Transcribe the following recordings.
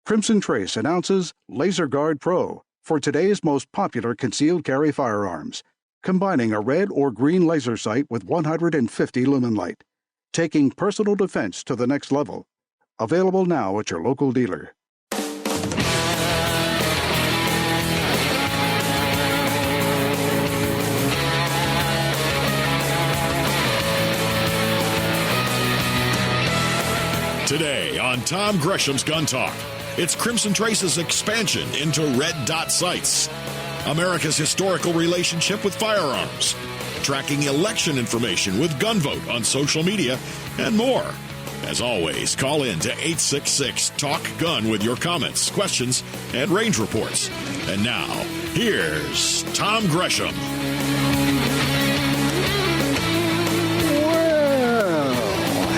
Crimson Trace announces Laser Guard Pro for today's most popular concealed carry firearms, combining a red or green laser sight with 150 lumen light, taking personal defense to the next level. Available now at your local dealer. Today on Tom Gresham's Gun Talk, it's Crimson Trace's expansion into red dot sights, America's historical relationship with firearms, tracking election information with GunVote on social media, and more. As always, call in to 866-TALK-GUN with your comments, questions, and range reports. And now, here's Tom Gresham.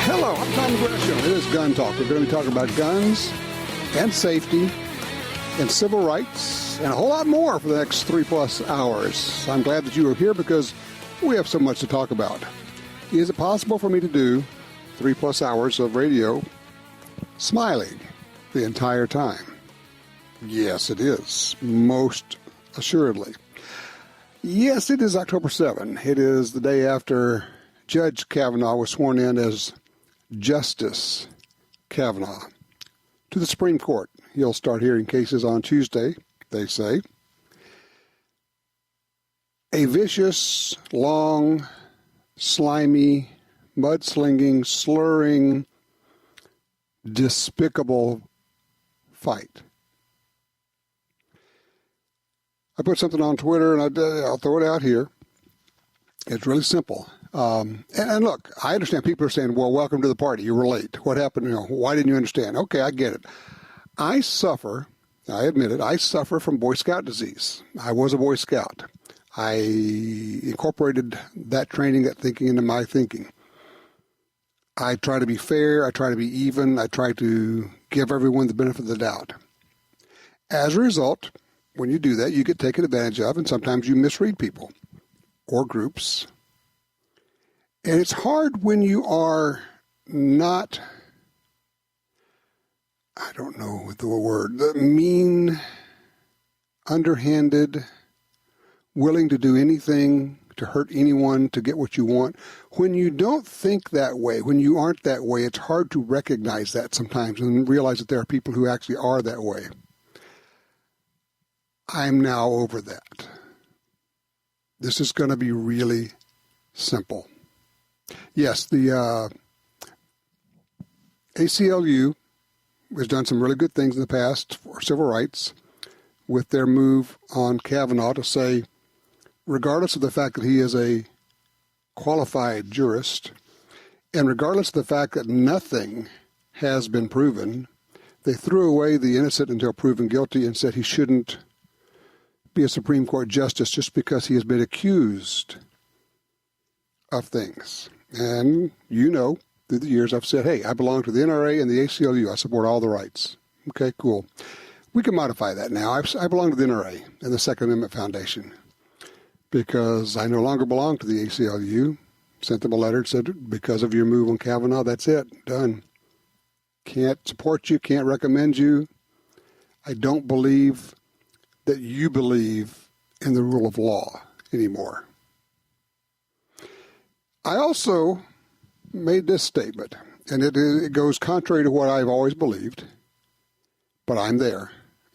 Hello, I'm Tom Gresham. It is Gun Talk. We're going to be talking about guns and safety and civil rights and a whole lot more for the next 3+ hours. I'm glad that you are here because we have so much to talk about. Is it possible for me to do 3+ hours of radio smiling the entire time? Yes, it is. Most assuredly. Yes, it is October 7. It is the day after Judge Kavanaugh was sworn in as Justice Kavanaugh to the Supreme Court. He'll start hearing cases on Tuesday, they say. A vicious, long, slimy, mudslinging, slurring, despicable fight. I put something on Twitter, and I'll throw it out here. It's really simple. And look, I understand people are saying, well, welcome to the party. You were late. What happened? Why didn't you understand? Okay, I get it. I admit it, I suffer from Boy Scout disease. I was a Boy Scout. I incorporated that training, that thinking into my thinking. I try to be fair. I try to be even. I try to give everyone the benefit of the doubt. As a result, when you do that, you get taken advantage of, and sometimes you misread people or groups. And it's hard when you are not, I don't know the word, mean, underhanded, willing to do anything to hurt anyone to get what you want. When you don't think that way, when you aren't that way, it's hard to recognize that sometimes and realize that there are people who actually are that way. I'm now over that. This is going to be really simple. Yes, the ACLU has done some really good things in the past for civil rights with their move on Kavanaugh to say, regardless of the fact that he is a qualified jurist, and regardless of the fact that nothing has been proven, they threw away the innocent until proven guilty and said he shouldn't be a Supreme Court justice just because he has been accused of things. And through the years I've said, hey, I belong to the NRA and the ACLU. I support all the rights. Okay, cool. We can modify that now. I belong to the NRA and the Second Amendment Foundation because I no longer belong to the ACLU. Sent them a letter and said, because of your move on Kavanaugh, that's it. Done. Can't support you, can't recommend you. I don't believe that you believe in the rule of law anymore. I also made this statement, and it goes contrary to what I've always believed, but I'm there.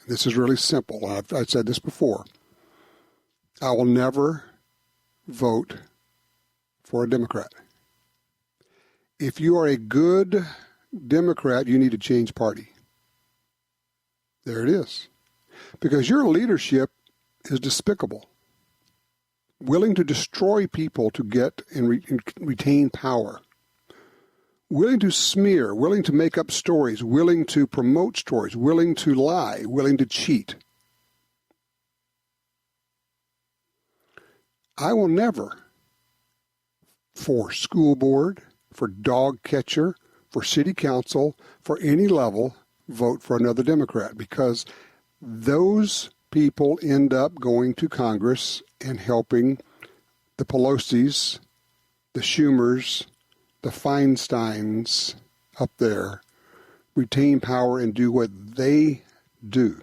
This is really simple. I've said this before. I will never vote for a Democrat. If you are a good Democrat, you need to change party. There it is. Because your leadership is despicable. Willing to destroy people to get and retain power. Willing to smear, willing to make up stories, willing to promote stories, willing to lie, willing to cheat. I will never, for school board, for dog catcher, for city council, for any level, vote for another Democrat because those people end up going to Congress and helping the Pelosi's, the Schumers, the Feinsteins up there retain power and do what they do.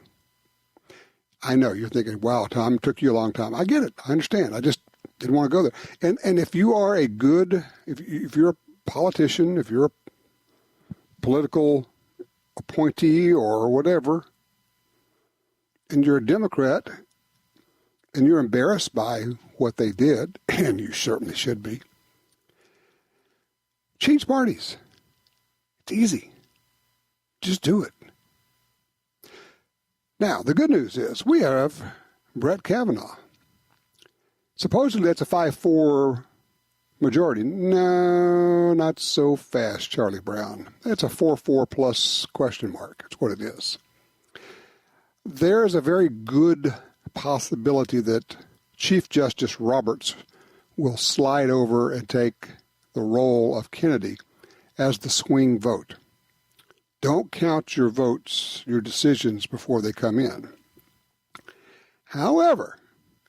I know you're thinking, wow, Tom, it took you a long time. I get it. I understand. I just didn't want to go there. And if you are if you're a politician, if you're a political appointee or whatever, and you're a Democrat, and you're embarrassed by what they did, and you certainly should be, change parties. It's easy. Just do it. Now, the good news is we have Brett Kavanaugh. Supposedly that's a 5-4 majority. No, not so fast, Charlie Brown. That's a 4-4 plus question mark. That's what it is. There is a very good possibility that Chief Justice Roberts will slide over and take the role of Kennedy as the swing vote. Don't count your votes, your decisions, before they come in. However,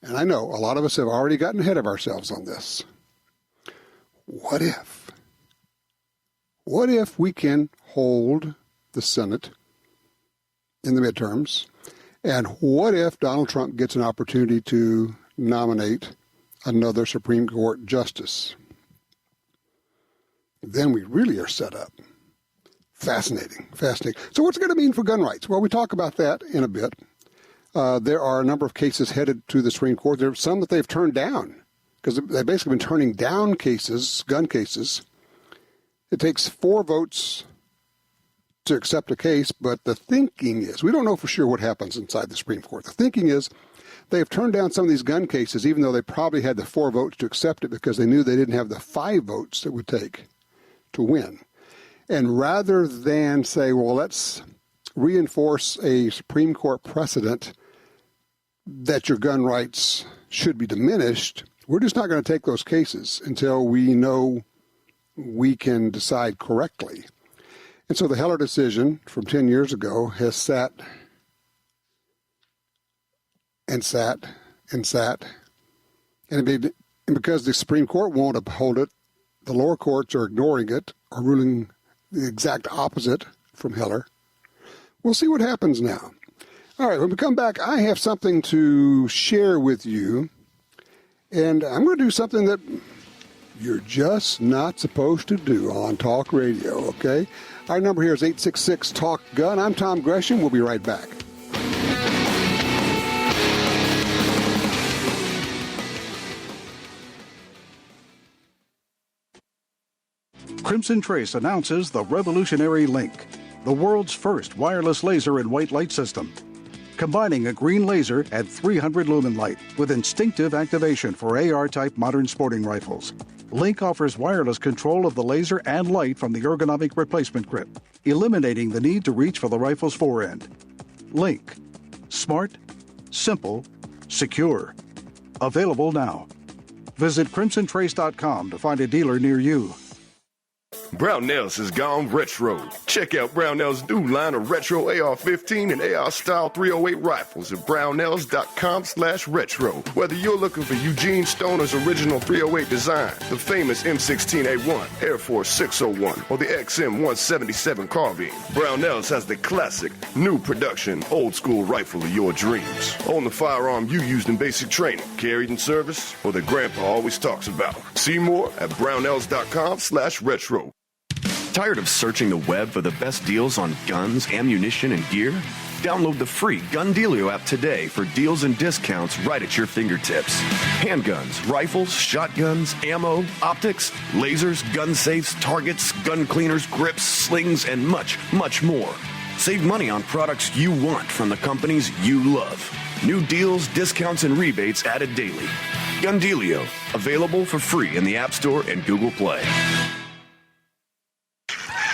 and I know a lot of us have already gotten ahead of ourselves on this, what if? What if we can hold the Senate in the midterms? And what if Donald Trump gets an opportunity to nominate another Supreme Court justice? Then we really are set up. Fascinating. So what's it going to mean for gun rights? Well, we talk about that in a bit. There are a number of cases headed to the Supreme Court. There are some that they've turned down because they've basically been turning down cases, gun cases. It takes 4 votes to accept a case, but the thinking is, we don't know for sure what happens inside the Supreme Court. The thinking is they've turned down some of these gun cases, even though they probably had the 4 votes to accept it because they knew they didn't have the 5 votes it would take to win. And rather than say, well, let's reinforce a Supreme Court precedent that your gun rights should be diminished, we're just not going to take those cases until we know we can decide correctly. And so the Heller decision from 10 years ago has sat and sat and sat. And because the Supreme Court won't uphold it, the lower courts are ignoring it, are ruling the exact opposite from Heller. We'll see what happens now. All right, when we come back, I have something to share with you, and I'm going to do something that you're just not supposed to do on talk radio, okay? Our number here is 866-TALK-GUN. I'm Tom Gresham. We'll be right back. Crimson Trace announces the revolutionary Link, the world's first wireless laser and white light system. Combining a green laser at 300 lumen light with instinctive activation for AR-type modern sporting rifles. Link offers wireless control of the laser and light from the ergonomic replacement grip, eliminating the need to reach for the rifle's forend. Link. Smart, simple, secure. Available now. Visit crimsontrace.com to find a dealer near you. Brownells has gone retro. Check out Brownells' new line of retro AR-15 and AR-style 308 rifles at brownells.com/retro. Whether you're looking for Eugene Stoner's original 308 design, the famous M16A1, Air Force 601, or the XM177 carbine, Brownells has the classic, new production, old-school rifle of your dreams. Own the firearm you used in basic training, carried in service, or that Grandpa always talks about. See more at brownells.com/retro. Tired of searching the web for the best deals on guns, ammunition, and gear? Download the free Gun Dealio app today for deals and discounts right at your fingertips. Handguns, rifles, shotguns, ammo, optics, lasers, gun safes, targets, gun cleaners, grips, slings, and much, much more. Save money on products you want from the companies you love. New deals, discounts, and rebates added daily. Gun Dealio, available for free in the App Store and Google Play.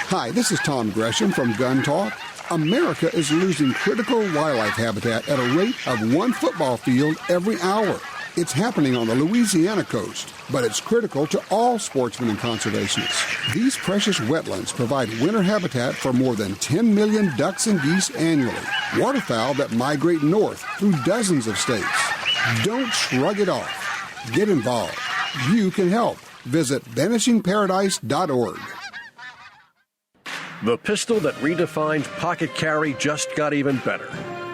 Hi, this is Tom Gresham from Gun Talk. America is losing critical wildlife habitat at a rate of 1 football field every hour. It's happening on the Louisiana coast, but it's critical to all sportsmen and conservationists. These precious wetlands provide winter habitat for more than 10 million ducks and geese annually, waterfowl that migrate north through dozens of states. Don't shrug it off. Get involved. You can help. Visit vanishingparadise.org. The pistol that redefined pocket carry just got even better.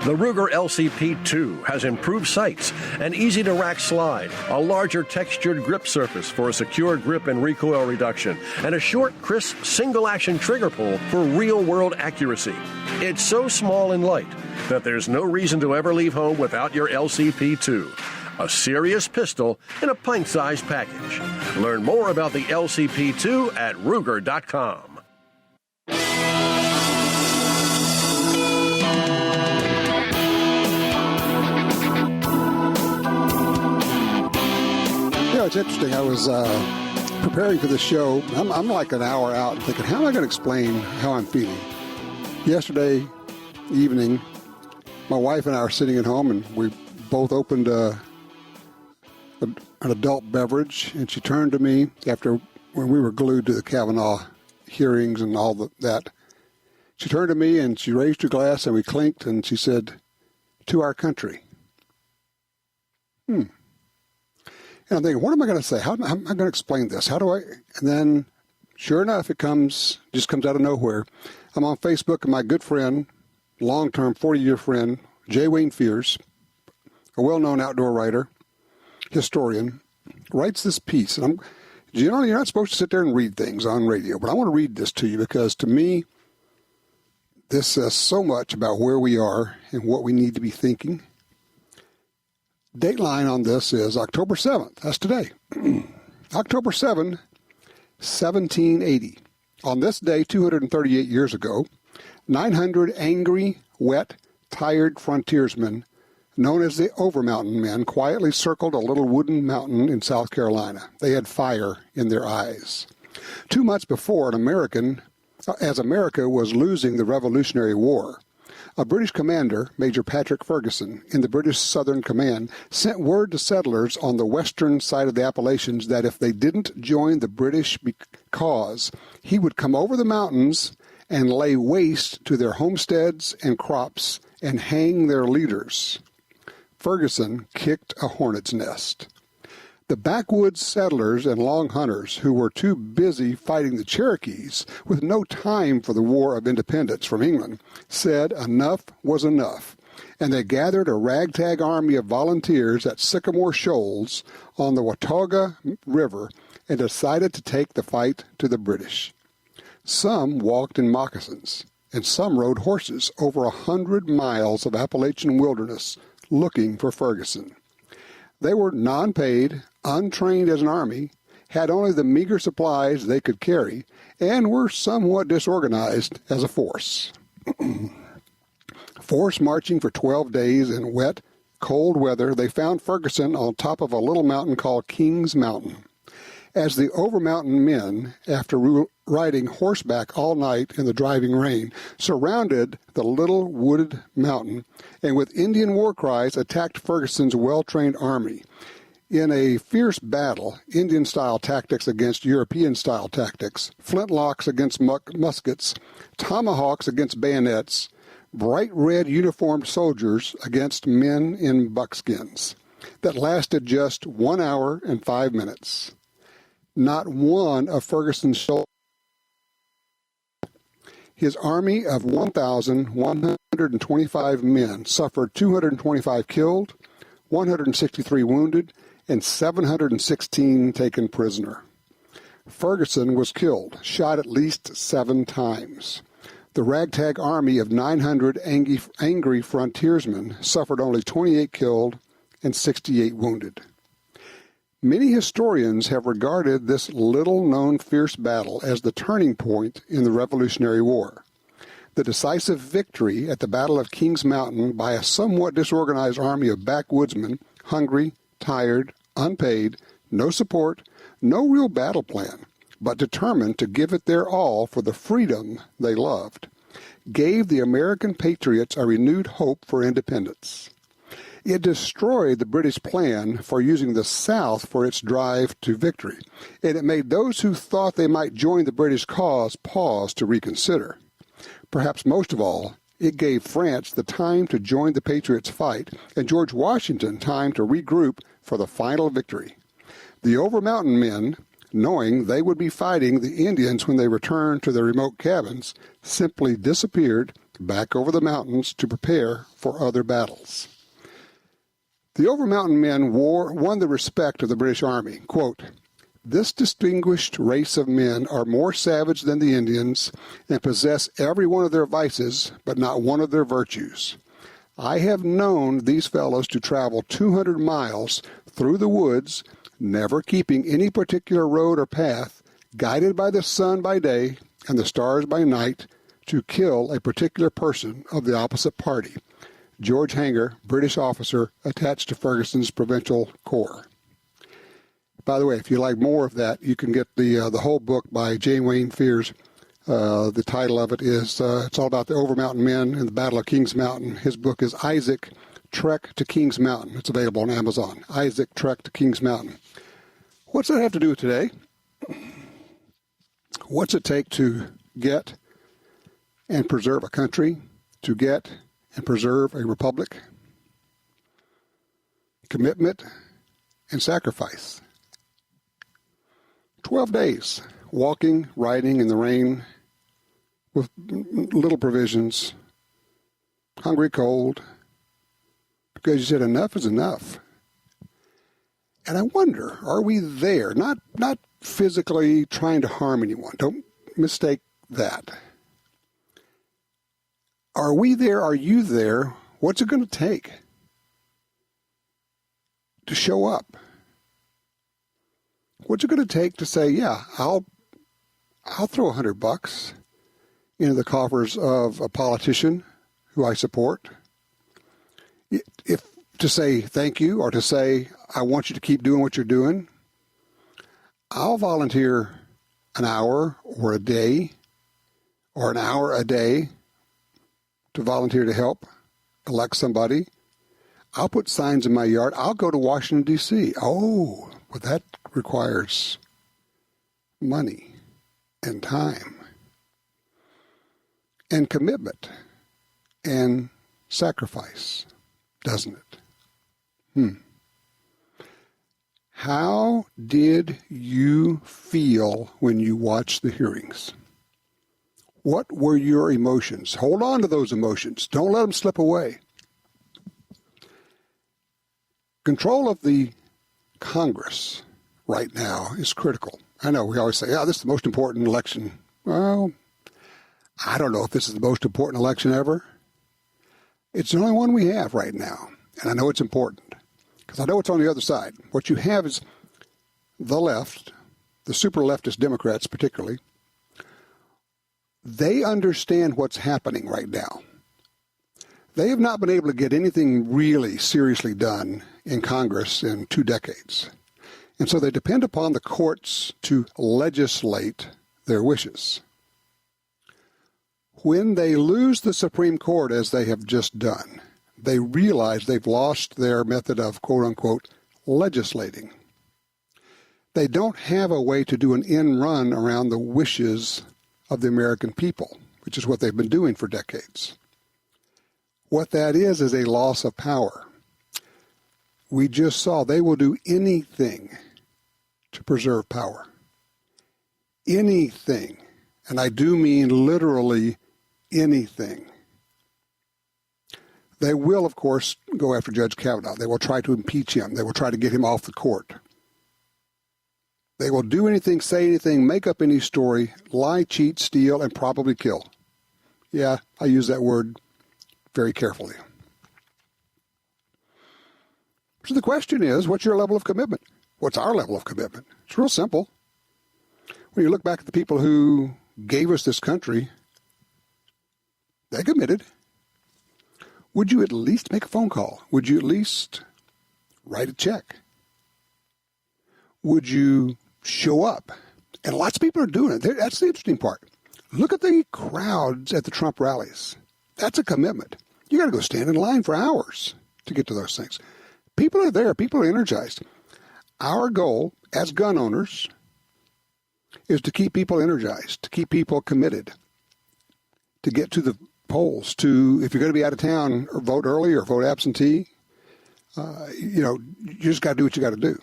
The Ruger LCP-2 has improved sights, an easy-to-rack slide, a larger textured grip surface for a secure grip and recoil reduction, and a short, crisp, single-action trigger pull for real-world accuracy. It's so small and light that there's no reason to ever leave home without your LCP-2. A serious pistol in a pint-sized package. Learn more about the LCP-2 at Ruger.com. It's interesting. I was preparing for the show. I'm like an hour out and thinking, how am I going to explain how I'm feeling? Yesterday evening, my wife and I are sitting at home, and we both opened an adult beverage, and she turned to me when we were glued to the Kavanagh hearings and all that. She turned to me, and she raised her glass, and we clinked, and she said, "To our country." And I'm thinking, what am I going to say? How am I going to explain this? How do I? And then, sure enough, it just comes out of nowhere. I'm on Facebook, and my good friend, long-term 40-year friend, J. Wayne Fears, a well-known outdoor writer, historian, writes this piece. And generally, you're not supposed to sit there and read things on radio, but I want to read this to you because, to me, this says so much about where we are and what we need to be thinking. Dateline on this is October 7th. That's today. October 7, 1780. On this day, 238 years ago, 900 angry, wet, tired frontiersmen, known as the Overmountain Men, quietly circled a little wooden mountain in South Carolina. They had fire in their eyes. 2 months before, as America was losing the Revolutionary War, a British commander, Major Patrick Ferguson, in the British Southern Command, sent word to settlers on the western side of the Appalachians that if they didn't join the British cause, he would come over the mountains and lay waste to their homesteads and crops and hang their leaders. Ferguson kicked a hornet's nest. The backwoods settlers and long hunters, who were too busy fighting the Cherokees with no time for the War of Independence from England, said enough was enough, and they gathered a ragtag army of volunteers at Sycamore Shoals on the Watauga River and decided to take the fight to the British. Some walked in moccasins, and some rode horses over 100 miles of Appalachian wilderness looking for Ferguson. They were non-paid, untrained as an army, had only the meager supplies they could carry, and were somewhat disorganized as a force. Force marching for 12 days in wet, cold weather, they found Ferguson on top of a little mountain called Kings Mountain. As the Overmountain Men, after riding horseback all night in the driving rain, surrounded the little wooded mountain and with Indian war cries attacked Ferguson's well-trained army. In a fierce battle, Indian-style tactics against European-style tactics, flintlocks against muskets, tomahawks against bayonets, bright red uniformed soldiers against men in buckskins, that lasted just 1 hour and 5 minutes. Not one of Ferguson's soldiers. His army of 1,125 men suffered 225 killed, 163 wounded, and 716 taken prisoner. Ferguson was killed, shot at least 7 times. The ragtag army of 900 angry frontiersmen suffered only 28 killed and 68 wounded. Many historians have regarded this little-known fierce battle as the turning point in the Revolutionary War. The decisive victory at the Battle of Kings Mountain by a somewhat disorganized army of backwoodsmen, hungry, tired, unpaid, no support, no real battle plan, but determined to give it their all for the freedom they loved, gave the American patriots a renewed hope for independence. It destroyed the British plan for using the South for its drive to victory, and it made those who thought they might join the British cause pause to reconsider. Perhaps most of all, it gave France the time to join the Patriots' fight and George Washington time to regroup for the final victory. The Overmountain Men, knowing they would be fighting the Indians when they returned to their remote cabins, simply disappeared back over the mountains to prepare for other battles. The Over-Mountain Men won the respect of the British Army. Quote, "This distinguished race of men are more savage than the Indians and possess every one of their vices, but not one of their virtues. I have known these fellows to travel 200 miles through the woods, never keeping any particular road or path, guided by the sun by day and the stars by night, to kill a particular person of the opposite party." George Hanger, British officer attached to Ferguson's Provincial Corps. By the way, if you like more of that, you can get the whole book by J. Wayne Fears. The title of it is, it's all about the Over-Mountain Men and the Battle of Kings Mountain. His book is Isaac, Trek to Kings Mountain. It's available on Amazon. Isaac, Trek to Kings Mountain. What's that have to do with today? What's it take to get and preserve a country, to get and preserve a republic? Commitment and sacrifice. 12 days, walking, riding in the rain, with little provisions, hungry, cold, because you said enough is enough. And I wonder, are we there? Not physically trying to harm anyone. Don't mistake that. Are we there? Are you there? What's it going to take to show up? What's it going to take to say, yeah, I'll throw $100 into the coffers of a politician who I support? If to say thank you or to say I want you to keep doing what you're doing, I'll volunteer an hour or a day or an hour a day to volunteer to help elect somebody. I'll put signs in my yard. I'll go to Washington, D.C. Oh, but that requires money and time and commitment and sacrifice, doesn't it? How did you feel when you watched the hearings? What were your emotions? Hold on to those emotions. Don't let them slip away. Control of the Congress right now is critical. I know we always say, this is the most important election. Well, I don't know if this is the most important election ever. It's the only one we have right now. And I know it's important because I know it's on the other side. What you have is the left, the super leftist Democrats particularly. They understand what's happening right now. They have not been able to get anything really seriously done in Congress in 2 decades. And so they depend upon the courts to legislate their wishes. When they lose the Supreme Court, as they have just done, they realize they've lost their method of, quote-unquote, legislating. They don't have a way to do an end run around the wishes of the American people, which is what they've been doing for decades. What that is a loss of power. We just saw they will do anything to preserve power. Anything. And I do mean literally anything. They will, of course, go after Judge Kavanaugh. They will try to impeach him. They will try to get him off the court. They will do anything, say anything, make up any story, lie, cheat, steal, and probably kill. Yeah, I use that word very carefully. So the question is, what's your level of commitment? What's our level of commitment? It's real simple. When you look back at the people who gave us this country, they committed. Would you at least make a phone call? Would you at least write a check? Would you show up? And lots of people are doing it. That's the interesting part. Look at the crowds at the Trump rallies. That's a commitment. You got to go stand in line for hours to get to those things. People are there. People are energized. Our goal as gun owners is to keep people energized, to keep people committed, to get to the polls, to, if you're going to be out of town, or vote early or vote absentee, you just got to do what you got to do.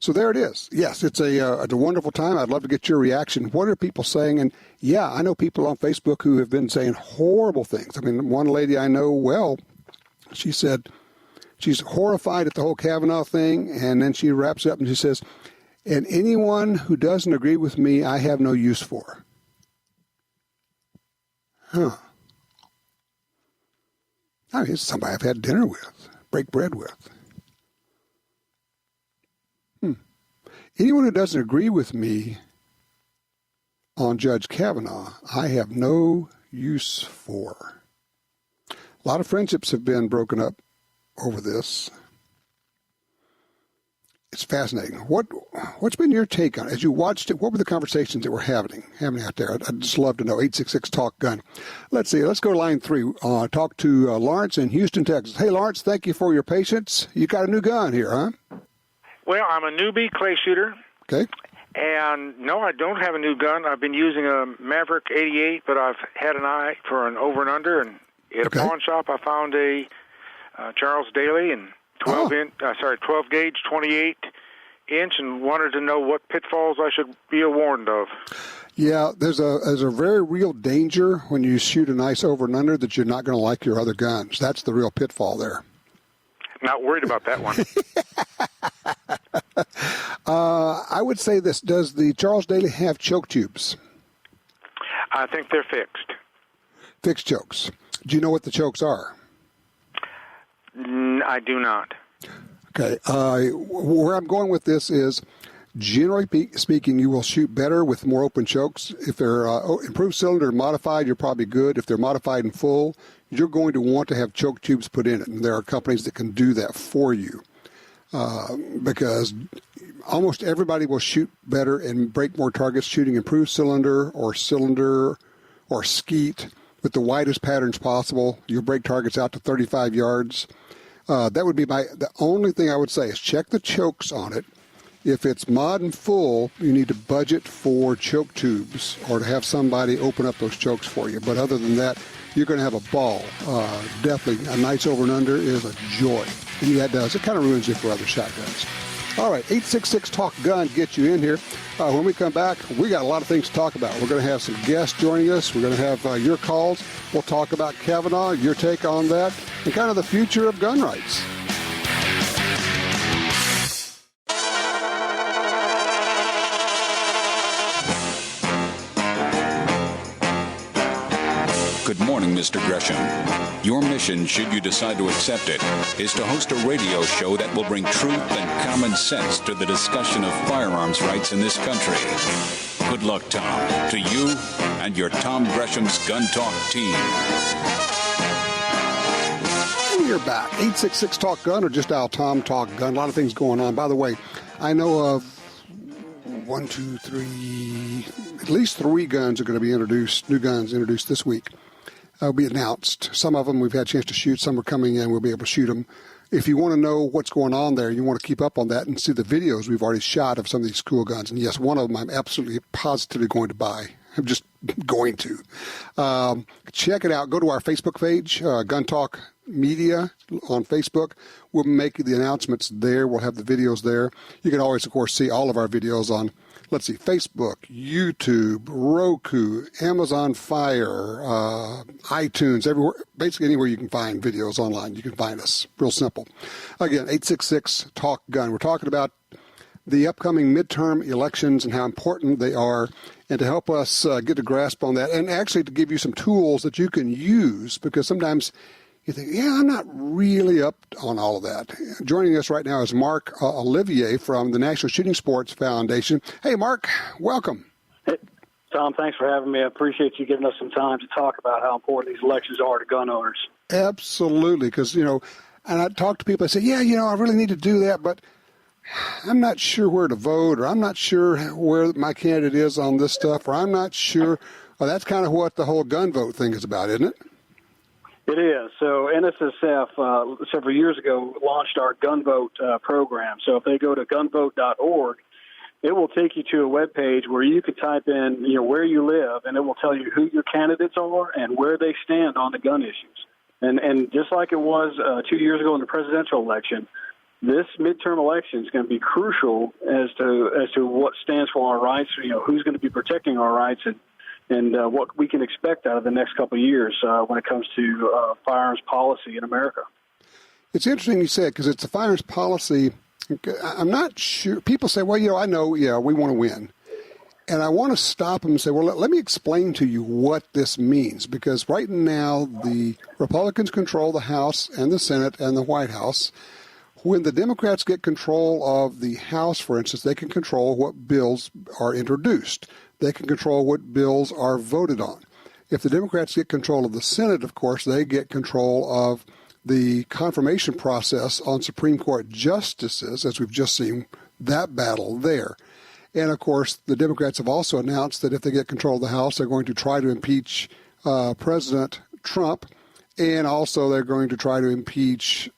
So there it is. Yes, it's a wonderful time. I'd love to get your reaction. What are people saying? And, yeah, I know people on Facebook who have been saying horrible things. I mean, one lady I know well, she said she's horrified at the whole Kavanaugh thing, and then she wraps up and she says, and anyone who doesn't agree with me, I have no use for. Huh. I mean, it's somebody I've had dinner with, break bread with. Anyone who doesn't agree with me on Judge Kavanaugh, I have no use for. A lot of friendships have been broken up over this. It's fascinating. What's been your take on it? As you watched it, what were the conversations that we're having out there? I'd just love to know. 866-TALK-GUN. Let's see. Let's go to line 3. Talk to Lawrence in Houston, Texas. Hey, Lawrence, thank you for your patience. You got a new gun here, huh? Well, I'm a newbie clay shooter. Okay. And no, I don't have a new gun. I've been using a Maverick 88, but I've had an eye for an over and under. And at a pawn shop, I found a Charles Daly and 12 gauge, 28 inch, and wanted to know what pitfalls I should be warned of. Yeah, there's a very real danger when you shoot a nice over and under that you're not going to like your other guns. That's the real pitfall there. Not worried about that one. I would say this. Does the Charles Daly have choke tubes? I think they're fixed. Fixed chokes. Do you know what the chokes are? I do not. Okay. Where I'm going with this is, generally speaking, you will shoot better with more open chokes. If they're improved cylinder modified, you're probably good. If they're modified in full, you're going to want to have choke tubes put in it. And there are companies that can do that for you because almost everybody will shoot better and break more targets shooting improved cylinder or skeet with the widest patterns possible. You break targets out to 35 yards. That would be the only thing I would say is check the chokes on it. If it's mod and full, you need to budget for choke tubes or to have somebody open up those chokes for you. But other than that, you're going to have a ball. Definitely, a nice over and under is a joy. And yeah, it does. It kind of ruins you for other shotguns. All right, 866-TALK-GUN gets you in here. When we come back, we got a lot of things to talk about. We're going to have some guests joining us. We're going to have your calls. We'll talk about Kavanaugh, your take on that, and kind of the future of gun rights. Good morning, Mr. Gresham. Your mission, should you decide to accept it, is to host a radio show that will bring truth and common sense to the discussion of firearms rights in this country. Good luck, Tom, to you and your Tom Gresham's Gun Talk team. And you're back. 866-TALK-GUN or just dial Tom Talk Gun. A lot of things going on. By the way, I know of at least 3 guns are going to be introduced, new guns introduced this week. Will be announced. Some of them we've had a chance to shoot. Some are coming in. We'll be able to shoot them. If you want to know what's going on there, you want to keep up on that and see the videos we've already shot of some of these cool guns. And yes, one of them I'm absolutely positively going to buy. I'm just going to. Check it out. Go to our Facebook page, Gun Talk Media on Facebook. We'll make the announcements there. We'll have the videos there. You can always, of course, see all of our videos on, let's see, Facebook, YouTube, Roku, Amazon Fire, iTunes, everywhere. Basically anywhere you can find videos online, you can find us. Real simple. Again, 866-TALK-GUN. We're talking about the upcoming midterm elections and how important they are, and to help us get a grasp on that, and actually to give you some tools that you can use, because sometimes you think, yeah, I'm not really up on all of that. Joining us right now is Mark Olivier from the National Shooting Sports Foundation. Hey, Mark, welcome. Hey, Tom, thanks for having me. I appreciate you giving us some time to talk about how important these elections are to gun owners. Absolutely, because, and I talk to people, I say, yeah, I really need to do that, but I'm not sure where to vote, or I'm not sure where my candidate is on this stuff, or I'm not sure. Well, that's kind of what the whole GunVote thing is about, isn't it? It is. So NSSF several years ago launched our GunVote program. So if they go to gunvote.org, it will take you to a web page where you can type in where you live, and it will tell you who your candidates are and where they stand on the gun issues. And just like it was 2 years ago in the presidential election, this midterm election is going to be crucial as to what stands for our rights, who's going to be protecting our rights, and what we can expect out of the next couple of years when it comes to firearms policy in America. It's interesting you say it, because it's a firearms policy. I'm not sure. People say, well, I know, we want to win. And I want to stop them and say, well, let me explain to you what this means, because right now the Republicans control the House and the Senate and the White House. When the Democrats get control of the House, for instance, they can control what bills are introduced. They can control what bills are voted on. If the Democrats get control of the Senate, of course, they get control of the confirmation process on Supreme Court justices, as we've just seen that battle there. And, of course, the Democrats have also announced that if they get control of the House, they're going to try to impeach President Trump, and also they're going to try to impeach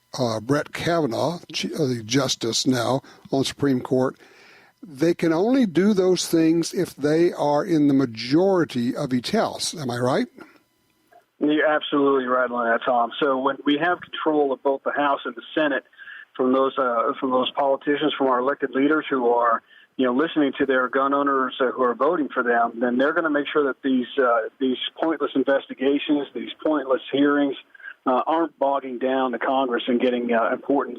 Brett Kavanagh, the justice now on the Supreme Court. They can only do those things if they are in the majority of each house. Am I right? You're absolutely right on that, Tom. So when we have control of both the House and the Senate from those politicians, from our elected leaders who are listening to their gun owners who are voting for them, then they're going to make sure that these pointless investigations, these pointless hearings, aren't bogging down the Congress and getting important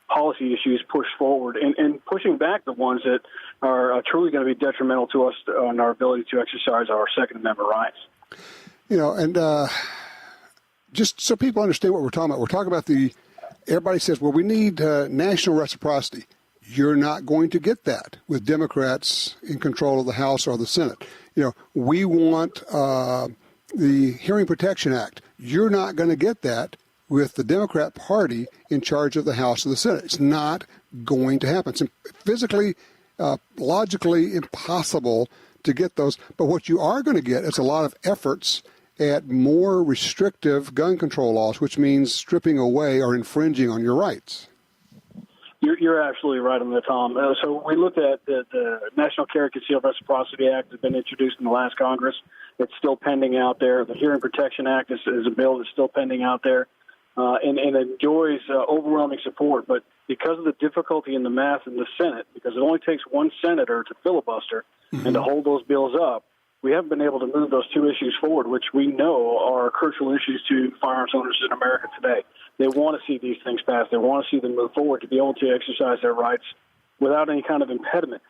policy issues pushed forward and pushing back the ones that are truly going to be detrimental to us on our ability to exercise our Second Amendment rights. And just so people understand what we're talking about, everybody says, well, we need national reciprocity. You're not going to get that with Democrats in control of the House or the Senate. We want the Hearing Protection Act. You're not going to get that with the Democrat Party in charge of the House or the Senate. It's not going to happen. It's physically, logically impossible to get those. But what you are going to get is a lot of efforts at more restrictive gun control laws, which means stripping away or infringing on your rights. You're absolutely right on that, Tom. So we looked at the National Carry Concealed Reciprocity Act has been introduced in the last Congress. It's still pending out there. The Hearing Protection Act is a bill that's still pending out there, and enjoys overwhelming support. But because of the difficulty in the math in the Senate, because it only takes one senator to filibuster and to hold those bills up, we haven't been able to move those two issues forward, which we know are crucial issues to firearms owners in America today. They want to see these things passed. They want to see them move forward to be able to exercise their rights without any kind of impediment.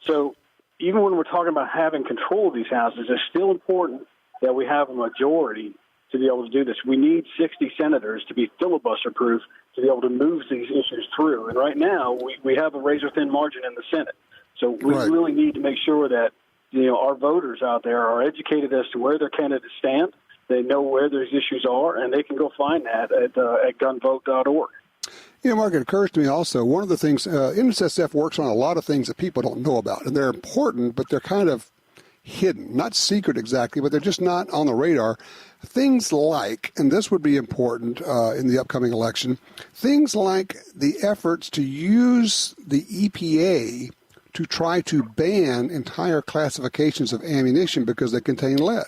So even when we're talking about having control of these houses, it's still important that we have a majority to be able to do this. We need 60 senators to be filibuster-proof to be able to move these issues through. And right now, we have a razor-thin margin in the Senate. So we really need to make sure that our voters out there are educated as to where their candidates stand. They know where those issues are, and they can go find that at GunVote.org. Mark, it occurs to me also, one of the things, NSSF works on a lot of things that people don't know about, and they're important, but they're kind of hidden, not secret exactly, but they're just not on the radar. Things like, and this would be important in the upcoming election, things like the efforts to use the EPA to try to ban entire classifications of ammunition because they contain lead.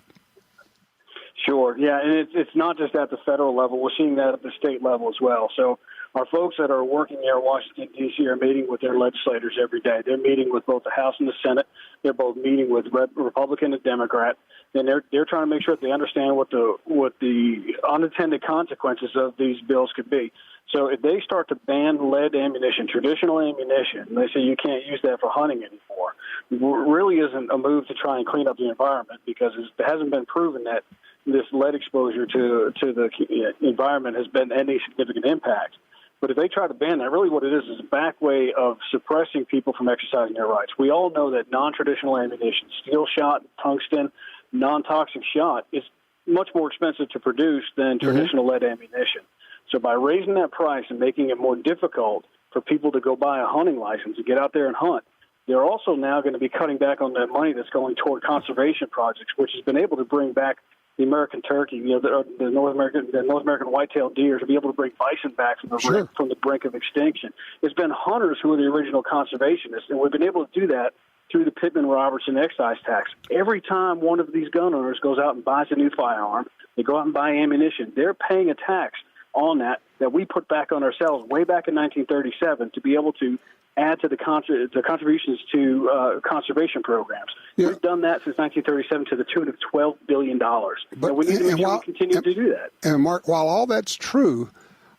Sure, yeah, and it's not just at the federal level. We're seeing that at the state level as well. So our folks that are working there in Washington, D.C. are meeting with their legislators every day. They're meeting with both the House and the Senate. They're both meeting with Republican and Democrat. And they're trying to make sure that they understand what the unintended consequences of these bills could be. So if they start to ban lead ammunition, traditional ammunition, they say you can't use that for hunting anymore, it really isn't a move to try and clean up the environment, because it hasn't been proven that this lead exposure to the environment has been any significant impact. But if they try to ban that, really what it is a back way of suppressing people from exercising their rights. We all know that non-traditional ammunition, steel shot, tungsten, non-toxic shot, is much more expensive to produce than traditional lead ammunition. So by raising that price and making it more difficult for people to go buy a hunting license and get out there and hunt, they're also now going to be cutting back on that money that's going toward conservation projects, which has been able to bring back the American turkey, the North American white-tailed deer, to be able to bring bison back from the brink of extinction. It's been hunters who are the original conservationists, and we've been able to do that through the Pittman-Robertson excise tax. Every time one of these gun owners goes out and buys a new firearm, they go out and buy ammunition, they're paying a tax on that that we put back on ourselves way back in 1937 to be able to add to the contributions to conservation programs. Yeah. We've done that since 1937 to the tune of $12 billion. But we need to make sure we continue to do that. And Mark, while all that's true,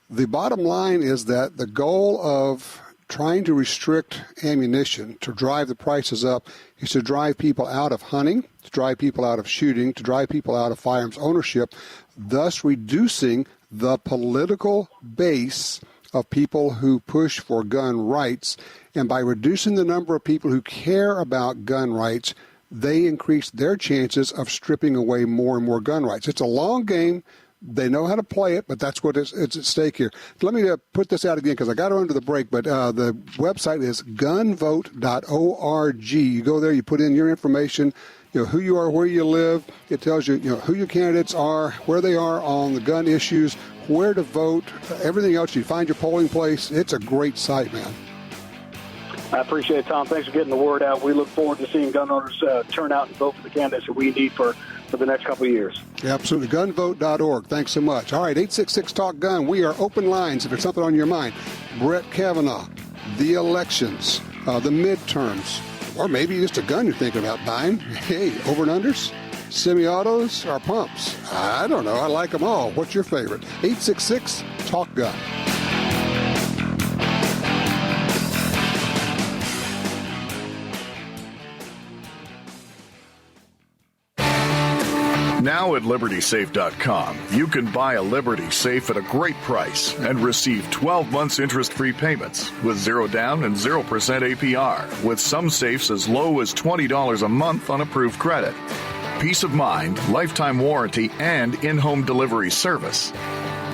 the bottom line is that the goal of trying to restrict ammunition to drive the prices up is to drive people out of hunting, to drive people out of shooting, to drive people out of firearms ownership, thus reducing the political base of people who push for gun rights. And by reducing the number of people who care about gun rights, they increase their chances of stripping away more and more gun rights. It's a long game. They know how to play it, but that's what it's at stake here. Let me put this out again because I got to run to the break, but the website is gunvote.org. You go there, you put in your information, who you are, where you live. It tells you, who your candidates are, where they are on the gun issues, where to vote, everything else. You find your polling place. It's a great site, man. I appreciate it, Tom. Thanks for getting the word out. We look forward to seeing gun owners turn out and vote for the candidates that we need for the next couple of years. Yeah, absolutely. Gunvote.org. Thanks so much. All right, 866-TALK-GUN. We are open lines if there's something on your mind. Brett Kavanaugh, the elections, the midterms, or maybe just a gun you're thinking about buying. Hey, over and unders, semi-autos, or pumps. I don't know. I like them all. What's your favorite? 866-TALK-GUN. Now at LibertySafe.com, you can buy a Liberty Safe at a great price and receive 12 months interest-free payments with 0 down and 0% APR, with some safes as low as $20 a month on approved credit. Peace of mind, lifetime warranty, and in-home delivery service.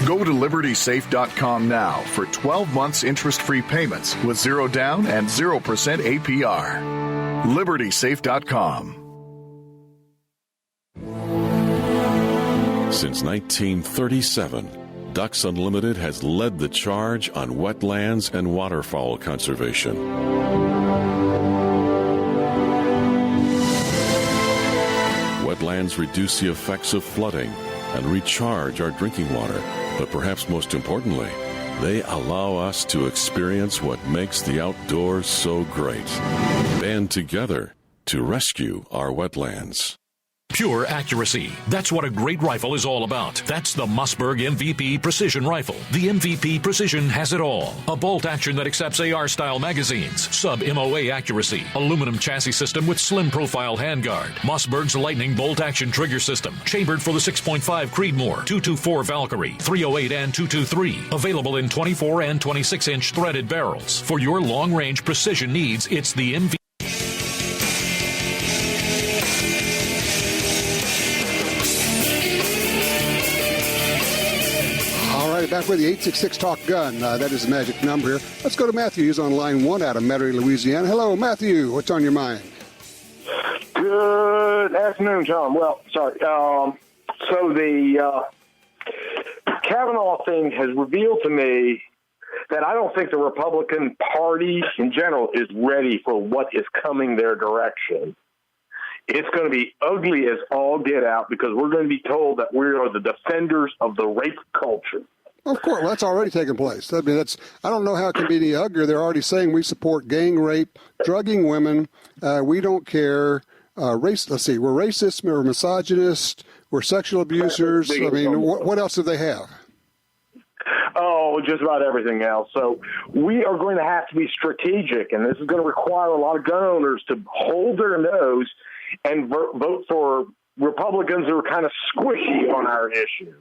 Go to LibertySafe.com now for 12 months interest-free payments with 0 down and 0% APR. LibertySafe.com. Since 1937, Ducks Unlimited has led the charge on wetlands and waterfowl conservation. Wetlands reduce the effects of flooding and recharge our drinking water, but perhaps most importantly, they allow us to experience what makes the outdoors so great. Band together to rescue our wetlands. Pure accuracy. That's what a great rifle is all about. That's the Mossberg MVP Precision Rifle. The MVP Precision has it all. A bolt action that accepts AR-style magazines, sub-MOA accuracy, aluminum chassis system with slim profile handguard, Mossberg's lightning bolt action trigger system, chambered for the 6.5 Creedmoor, 224 Valkyrie, 308 and 223. Available in 24 and 26-inch threaded barrels. For your long-range precision needs, it's the MVP. Back with the 866-TALK-GUN. That is the magic number here. Let's go to Matthew. He's on line 1 out of Metairie, Louisiana. Hello, Matthew. What's on your mind? Good afternoon, John. Well, sorry. So the Kavanaugh thing has revealed to me that I don't think the Republican Party in general is ready for what is coming their direction. It's going to be ugly as all get out because we're going to be told that we are the defenders of the rape culture. Of course, well, that's already taken place. I mean, I don't know how it can be any uglier. They're already saying we support gang rape, drugging women. We don't care. Let's see, we're racist, we're misogynist, we're sexual abusers. I mean, what else do they have? Oh, just about everything else. So we are going to have to be strategic, and this is going to require a lot of gun owners to hold their nose and vote for Republicans who are kind of squishy on our issue.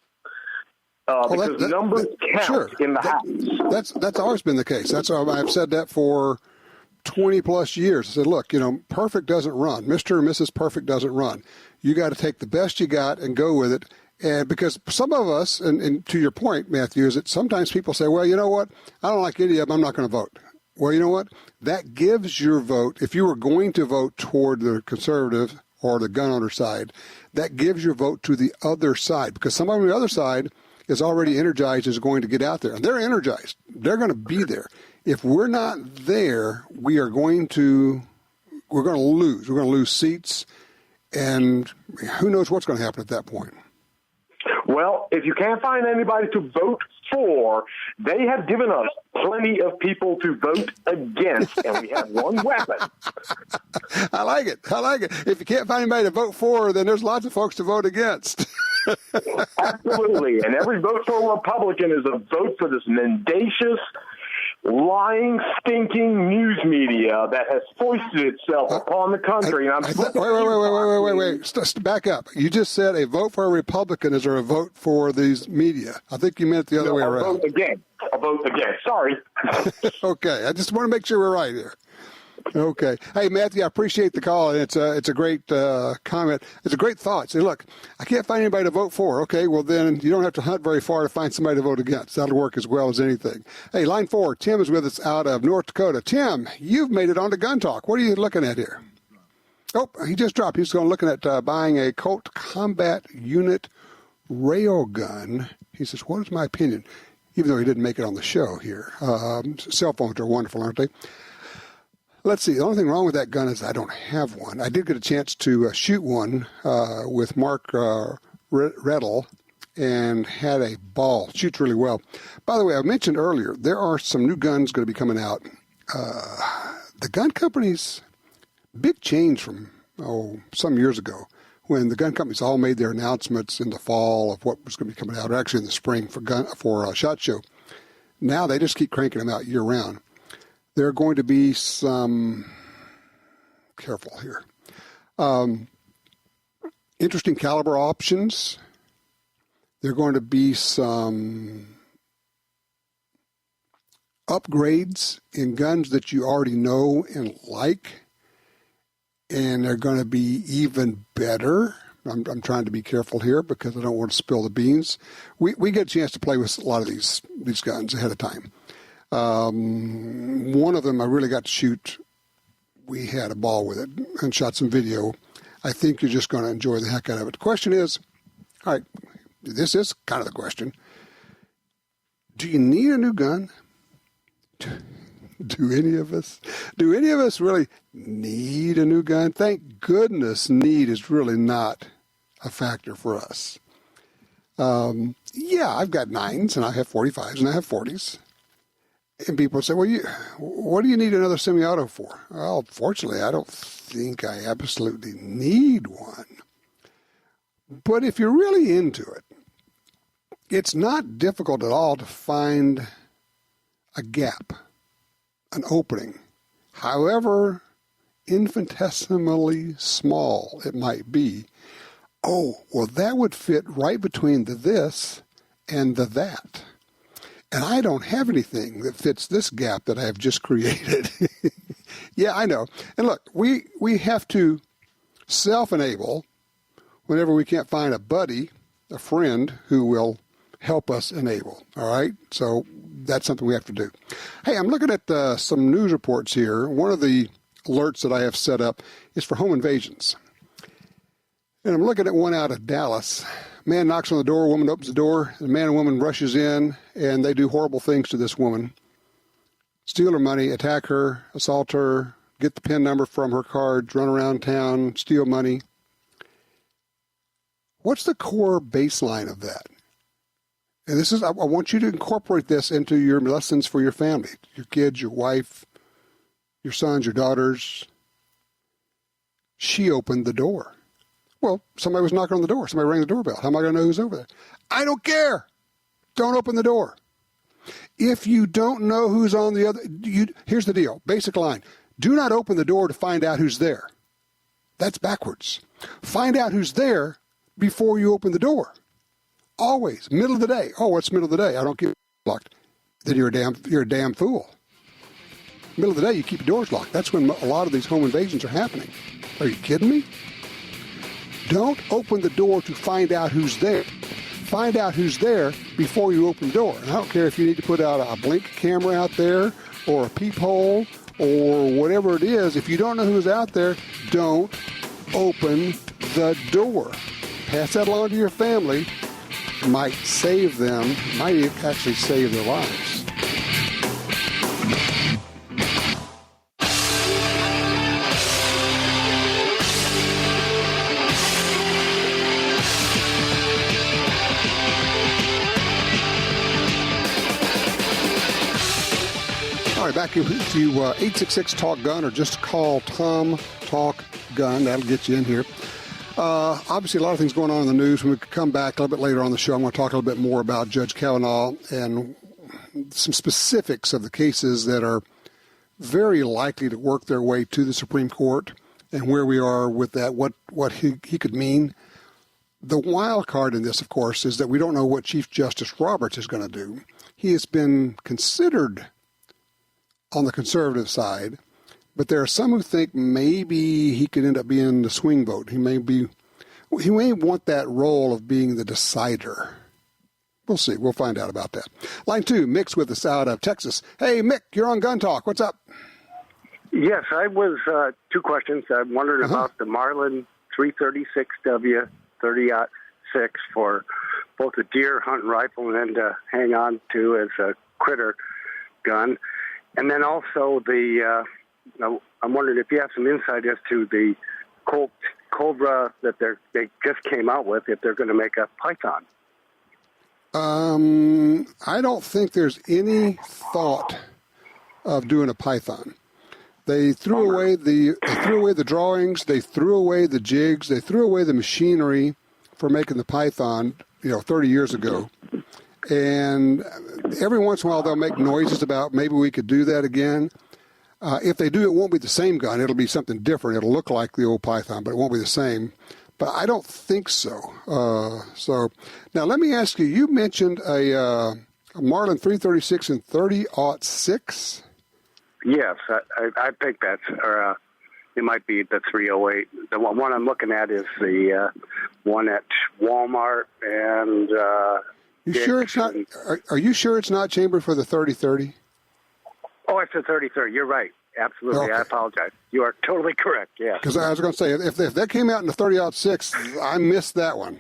Because numbers count in the House. That's always been the case. That's I've said that for 20 plus years. I said, look, perfect doesn't run. Mr. and Mrs. Perfect doesn't run. You got to take the best you got and go with it. And because some of us, and to your point, Matthew, is that sometimes people say, well, you know what? I don't like any of them. I'm not going to vote. Well, you know what? That gives your vote, if you were going to vote toward the conservative or the gun owner side, that gives your vote to the other side. Because somebody on the other side is already energized, is going to get out there. And they're energized. They're going to be there. If we're not there, we're going to lose. We're going to lose seats. And who knows what's going to happen at that point. Well, Well, if you can't find anybody to vote for, they have given us plenty of people to vote against, and we have one weapon. I like it. If you can't find anybody to vote for, then there's lots of folks to vote against. Absolutely. And every vote for a Republican is a vote for this mendacious, lying, stinking news media that has foisted itself upon the country. Wait. Back up. You just said a vote for a Republican is a vote for these media. I think you meant the other way around. A vote again. Sorry. Okay. I just want to make sure we're right here. Okay. Hey, Matthew, I appreciate the call. It's a great comment. It's a great thought. Say, look, I can't find anybody to vote for. Okay, well, then you don't have to hunt very far to find somebody to vote against. That'll work as well as anything. Hey, line 4, Tim is with us out of North Dakota. Tim, you've made it on to Gun Talk. What are you looking at here? Oh, he just dropped. He's looking at buying a Colt Combat Unit railgun. He says, what is my opinion? Even though he didn't make it on the show here. Cell phones are wonderful, aren't they? Let's see. The only thing wrong with that gun is I don't have one. I did get a chance to shoot one with Mark Reddle and had a ball. Shoots really well. By the way, I mentioned earlier, there are some new guns going to be coming out. The gun companies, big change from some years ago when the gun companies all made their announcements in the fall of what was going to be coming out, or actually in the spring for SHOT Show. Now they just keep cranking them out year round. There are going to be some, careful here, interesting caliber options. There are going to be some upgrades in guns that you already know and like, and they're going to be even better. I'm trying to be careful here because I don't want to spill the beans. We get a chance to play with a lot of these guns ahead of time. One of them I really got to shoot. We had a ball with it and shot some video. I think you're just going to enjoy the heck out of it. The question is, all right, this is kind of the question. Do you need a new gun? Do any of us really need a new gun? Thank goodness need is really not a factor for us. Yeah, I've got 9s and I have 45s and I have 40s. And people say, well, what do you need another semi-auto for? Well, fortunately, I don't think I absolutely need one. But if you're really into it, it's not difficult at all to find a gap, an opening, however infinitesimally small it might be. Oh, well, that would fit right between the this and the that. And I don't have anything that fits this gap that I have just created. Yeah, I know. And look, we have to self-enable whenever we can't find a buddy, a friend, who will help us enable. All right? So that's something we have to do. Hey, I'm looking at some news reports here. One of the alerts that I have set up is for home invasions. And I'm looking at one out of Dallas. Man knocks on the door, woman opens the door, the man and woman rushes in, and they do horrible things to this woman. Steal her money, attack her, assault her, get the PIN number from her cards, run around town, steal money. What's the core baseline of that? And this is, I want you to incorporate this into your lessons for your family, your kids, your wife, your sons, your daughters. She opened the door. Well, somebody was knocking on the door. Somebody rang the doorbell. How am I going to know who's over there? I don't care. Don't open the door. If you don't know who's on the other, here's the deal. Basic line. Do not open the door to find out who's there. That's backwards. Find out who's there before you open the door. Always. Middle of the day. Oh, what's middle of the day? I don't keep it locked. Then you're a damn fool. Middle of the day, you keep your doors locked. That's when a lot of these home invasions are happening. Are you kidding me? Don't open the door to find out who's there. Find out who's there before you open the door. And I don't care if you need to put out a blink camera out there or a peephole or whatever it is. If you don't know who's out there, don't open the door. Pass that along to your family. Might save them, might actually save their lives. right, back to 866-TALK-GUN or just call Tom Talk Gun. That'll get you in here. Obviously, a lot of things going on in the news. When we come back a little bit later on the show, I'm going to talk a little bit more about Judge Kavanaugh and some specifics of the cases that are very likely to work their way to the Supreme Court and where we are with that, what he could mean. The wild card in this, of course, is that we don't know what Chief Justice Roberts is going to do. He has been considered on the conservative side, but there are some who think maybe he could end up being the swing vote. He may want that role of being the decider. We'll see. We'll find out about that. Line 2, Mick's with us out of Texas. Hey, Mick, you're on Gun Talk. What's up? Yes, I was, 2 questions. I'm wondering about the Marlin 336W 30-06 for both a deer hunting rifle and then to hang on to as a critter gun. And then also I'm wondering if you have some insight as to the Colt Cobra that they just came out with, if they're going to make a Python. I don't think there's any thought of doing a Python. They threw away the drawings, they threw away the jigs, they threw away the machinery for making the Python, 30 years ago. And every once in a while they'll make noises about maybe we could do that again. If they do, it won't be the same gun. It'll be something different. It'll look like the old Python, but it won't be the same. But I don't think so. So now let me ask you, you mentioned a Marlin 336 and 30-06? Yes, I think that's, or it might be the 308. The one I'm looking at is the one at Walmart and you sure it's not? Are you sure it's not chambered for the 30-30? Oh, it's a 30-30. You're right. Absolutely. Okay. I apologize. You are totally correct. Yeah. Because I was going to say, if that came out in the 30-06, I missed that one.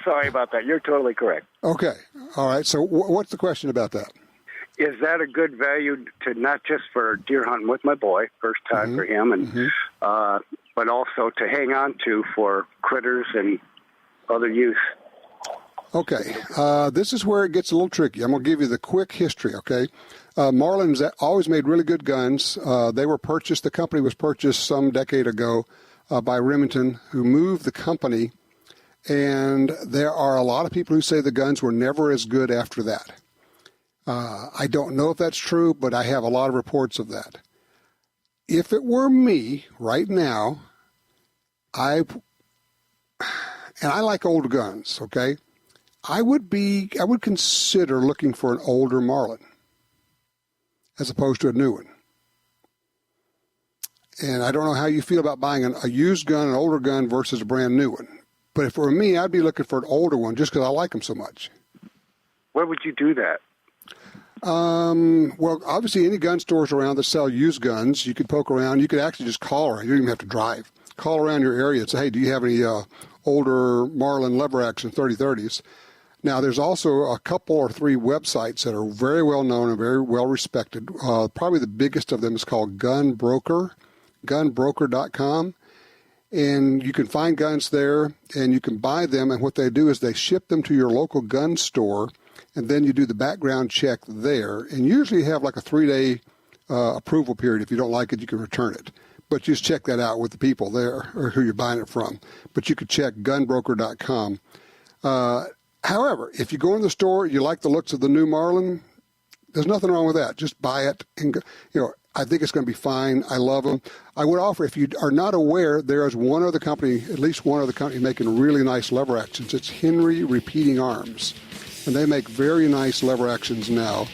Sorry about that. You're totally correct. Okay. All right. So what's the question about that? Is that a good value to not just for deer hunting with my boy, first time for him, and but also to hang on to for critters and other use? Okay. This is where it gets a little tricky. I'm going to give you the quick history, okay? Marlin's always made really good guns. The company was purchased some decade ago by Remington, who moved the company, and there are a lot of people who say the guns were never as good after that. I don't know if that's true, but I have a lot of reports of that. If it were me right now, and I like old guns, okay? I would consider looking for an older Marlin as opposed to a new one. And I don't know how you feel about buying a used gun, an older gun versus a brand new one. But if it were me, I'd be looking for an older one just because I like them so much. Where would you do that? Well, obviously any gun stores around that sell used guns, you could poke around. You could actually just call around. You don't even have to drive. Call around your area and say, hey, do you have any older Marlin lever action 30-30s? Now, there's also a couple or 3 websites that are very well known and very well respected. Probably the biggest of them is called Gun Broker, gunbroker.com. And you can find guns there, and you can buy them. And what they do is they ship them to your local gun store, and then you do the background check there. And usually you have like a 3-day approval period. If you don't like it, you can return it. But just check that out with the people there or who you're buying it from. But you could check gunbroker.com. However, if you go in the store, you like the looks of the new Marlin, there's nothing wrong with that. Just buy it. And I think it's going to be fine. I love them. I would offer, if you are not aware, there is one other company, at least one other company, making really nice lever actions. It's Henry Repeating Arms. And they make very nice lever actions now,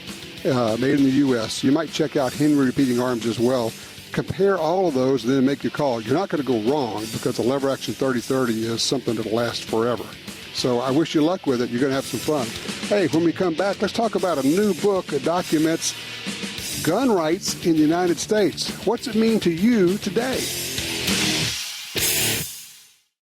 made in the U.S. You might check out Henry Repeating Arms as well. Compare all of those and then make your call. You're not going to go wrong because a lever action 30-30 is something that will last forever. So I wish you luck with it. You're going to have some fun. Hey, when we come back, let's talk about a new book that documents gun rights in the United States. What's it mean to you today?